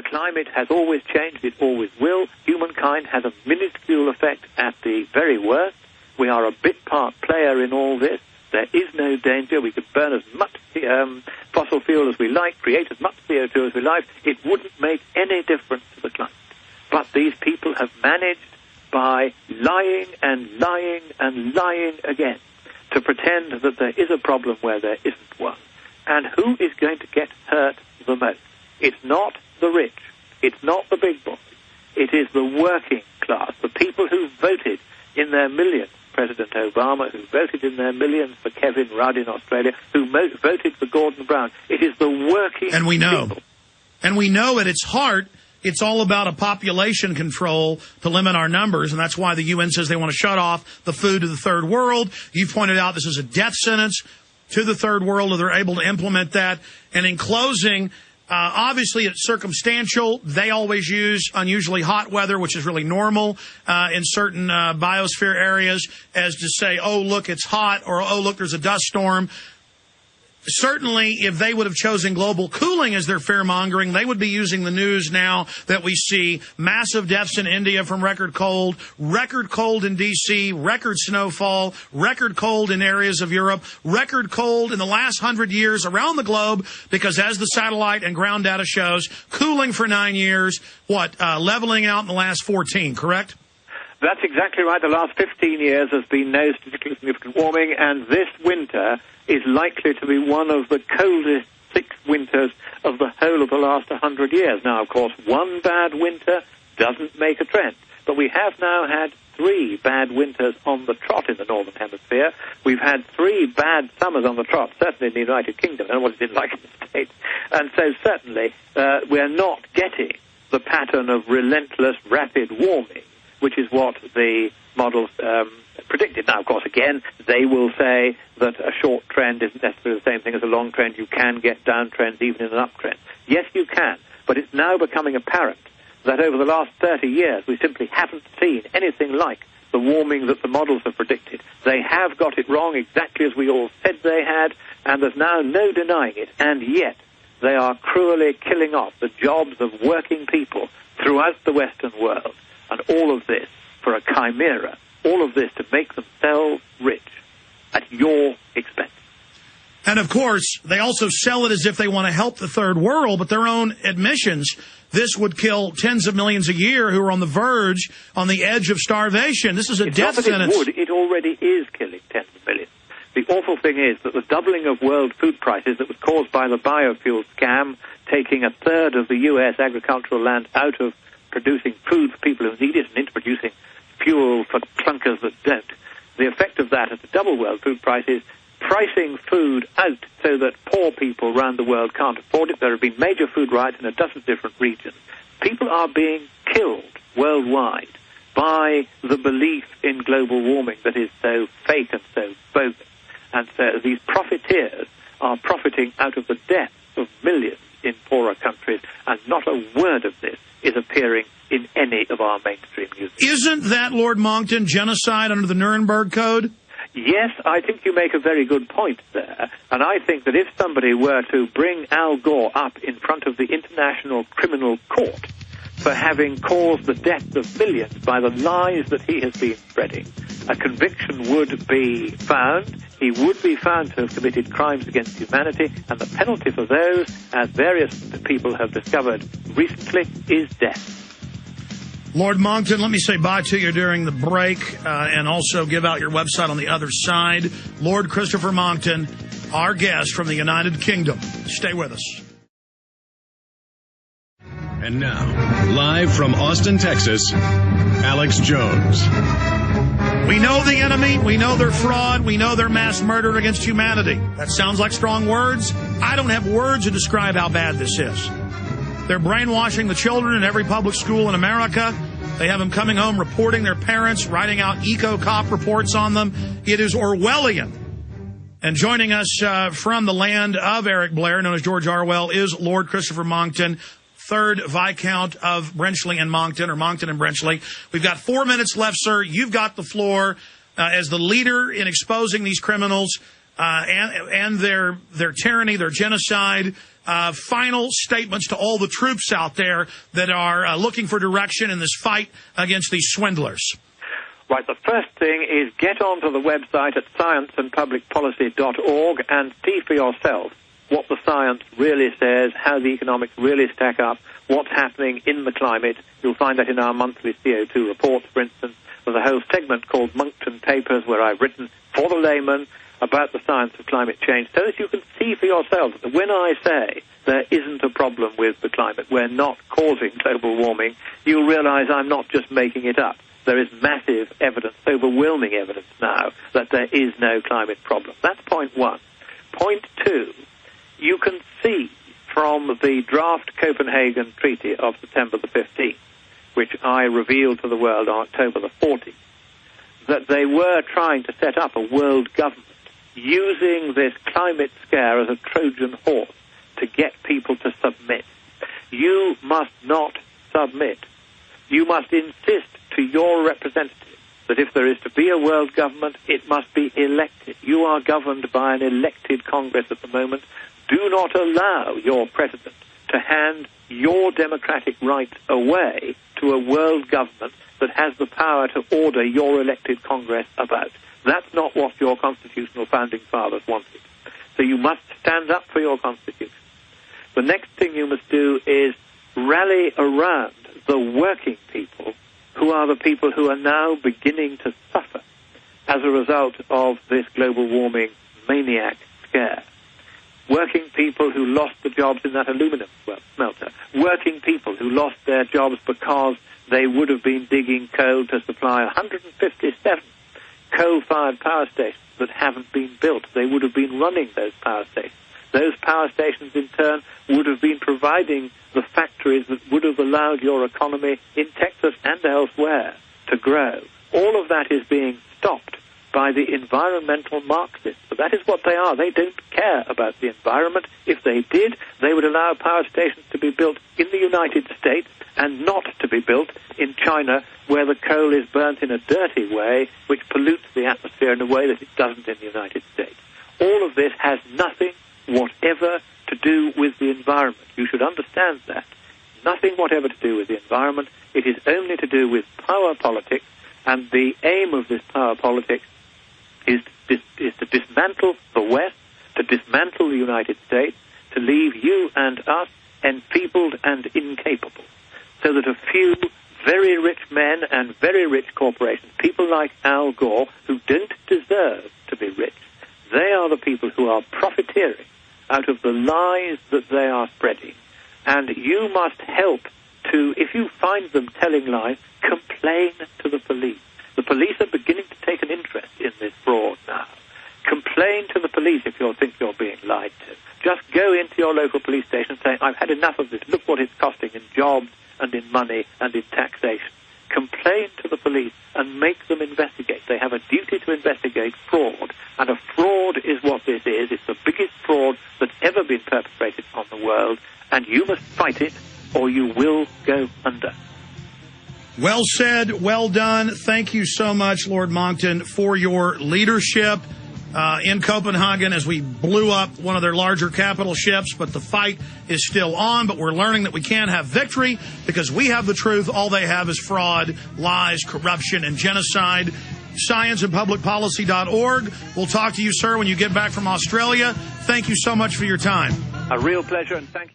climate has always changed. It always will. Humankind has a minuscule effect at the very worst. We are a bit part player in all this. There is no danger. We could burn as much fossil fuel as we like, create as much CO2 as we like. It wouldn't make any difference to the climate. But these people have managed, by lying and lying and lying again, to pretend that there is a problem where there isn't one. And who is going to get hurt the most? It's not the rich. It's not the big boys. It is the working class, the people who voted in their millions. President Obama, who voted in their millions for Kevin Rudd in Australia, who voted for Gordon Brown. It is the working And we know. people. And we know at its heart, it's all about a population control to limit our numbers, and that's why the UN says they want to shut off the food to the third world. You've pointed out this is a death sentence to the third world, and they're able to implement that. And in closing, obviously it's circumstantial. They always use unusually hot weather, which is really normal in certain biosphere areas, as to say, oh, look, it's hot, or oh, look, there's a dust storm. Certainly, if they would have chosen global cooling as their fear-mongering, they would be using the news now that we see massive deaths in India from record cold in D.C., record snowfall, record cold in areas of Europe, record cold in the last 100 years around the globe, because as the satellite and ground data shows, cooling for 9 years, leveling out in the last 14, correct? That's exactly right. The last 15 years has been no statistically significant warming, and this winter is likely to be one of the coldest 6 winters of the whole of the last 100 years. Now, of course, one bad winter doesn't make a trend, but we have now had 3 bad winters on the trot in the Northern Hemisphere. We've had 3 bad summers on the trot, certainly in the United Kingdom. I don't know what it's been like in the States. And so certainly we're not getting the pattern of relentless, rapid warming, which is what the models predicted. Now, of course, again, they will say that a short trend isn't necessarily the same thing as a long trend. You can get downtrends even in an uptrend. Yes, you can, but it's now becoming apparent that over the last 30 years we simply haven't seen anything like the warming that the models have predicted. They have got it wrong exactly as we all said they had, and there's now no denying it, and yet they are cruelly killing off the jobs of working people throughout the Western world. And all of this for a chimera, all of this to make themselves rich at your expense. And, of course, they also sell it as if they want to help the third world, but their own admissions, this would kill tens of millions a year who are on the verge, on the edge of starvation. This is a death sentence. It already is killing tens of millions. The awful thing is that the doubling of world food prices that was caused by the biofuel scam, taking a third of the U.S. agricultural land out of producing food for people who need it and into producing fuel for clunkers that don't. The effect of that is to double world food prices, pricing food out so that poor people around the world can't afford it. There have been major food riots in a dozen different regions. People are being killed worldwide by the belief in global warming that is so fake and so bogus. And so these profiteers are profiting out of the deaths of millions in poorer countries, and not a word of this is appearing in any of our mainstream news. Isn't that, Lord Monckton, genocide under the Nuremberg Code? Yes, I think you make a very good point there. And I think that if somebody were to bring Al Gore up in front of the International Criminal Court for having caused the death of millions by the lies that he has been spreading, a conviction would be found. He would be found to have committed crimes against humanity, and the penalty for those, as various people have discovered recently, is death. Lord Monckton, let me say bye to you during the break and also give out your website on the other side. Lord Christopher Monckton, our guest from the United Kingdom. Stay with us. And now, live from Austin, Texas, Alex Jones. We know the enemy. We know they're fraud. We know they're mass murder against humanity. That sounds like strong words. I don't have words to describe how bad this is. They're brainwashing the children in every public school in America. They have them coming home reporting their parents, writing out eco-cop reports on them. It is Orwellian. And joining us from the land of Eric Blair, known as George Orwell, is Lord Christopher Monckton, 3rd Viscount of Brenchley and Monckton, or Monckton and Brenchley. We've got 4 minutes left, sir. You've got the floor as the leader in exposing these criminals and their tyranny, their genocide. final statements to all the troops out there that are looking for direction in this fight against these swindlers? Right, the first thing is get onto the website at scienceandpublicpolicy.org and see for yourself what the science really says, how the economics really stack up, what's happening in the climate. You'll find that in our monthly CO2 reports, for instance. There's a whole segment called Monckton Papers where I've written for the layman about the science of climate change so that you can see for yourself that when I say there isn't a problem with the climate, we're not causing global warming, you'll realize I'm not just making it up. There is massive evidence, overwhelming evidence now, that there is no climate problem. That's point one. Point two, you can see from the draft Copenhagen Treaty of September the 15th, which I revealed to the world on October the 14th, that they were trying to set up a world government using this climate scare as a Trojan horse to get people to submit. You must not submit. You must insist to your representatives that if there is to be a world government, it must be elected. You are governed by an elected Congress at the moment. Do not allow your president to hand your democratic rights away to a world government that has the power to order your elected Congress about. That's not what your constitutional founding fathers wanted. So you must stand up for your constitution. The next thing you must do is rally around the working people who are the people who are now beginning to suffer as a result of this global warming maniac scare. Working people who lost the jobs in that aluminum smelter. Working people who lost their jobs because they would have been digging coal to supply 157 coal-fired power stations that haven't been built. They would have been running those power stations. Those power stations, in turn, would have been providing the factories that would have allowed your economy in Texas and elsewhere to grow. All of that is being stopped by the environmental Marxists. But that is what they are. They don't care about the environment. If they did, they would allow power stations to be built in the United States and not to be built in China, where the coal is burnt in a dirty way, which pollutes the atmosphere in a way that it doesn't in the United States. All of this has nothing whatever to do with the environment. You should understand that. Nothing whatever to do with the environment. It is only to do with power politics, and the aim of this power politics is to dismantle the West, to dismantle the United States, to leave you and us enfeebled and incapable, so that a few very rich men and very rich corporations, people like Al Gore, who don't deserve to be rich, they are the people who are profiteering out of the lies that they are spreading. And you must help to, if you find them telling lies, complain to the police. The police are beginning to take an interest in this fraud now. Complain to the police if you think you're being lied to. Just go into your local police station and say, I've had enough of this. Look what it's costing in jobs and in money and in taxation. Complain to the police and make them investigate. They have a duty to investigate fraud, and a fraud is what this is. It's the biggest fraud that's ever been perpetrated on the world, and you must fight it or you will go under. Well said, well done. Thank you so much, Lord Monckton, for your leadership in Copenhagen as we blew up one of their larger capital ships. But the fight is still on. But we're learning that we can't have victory because we have the truth. All they have is fraud, lies, corruption, and genocide. Scienceandpublicpolicy.org. We'll talk to you, sir, when you get back from Australia. Thank you so much for your time. A real pleasure, and thank you.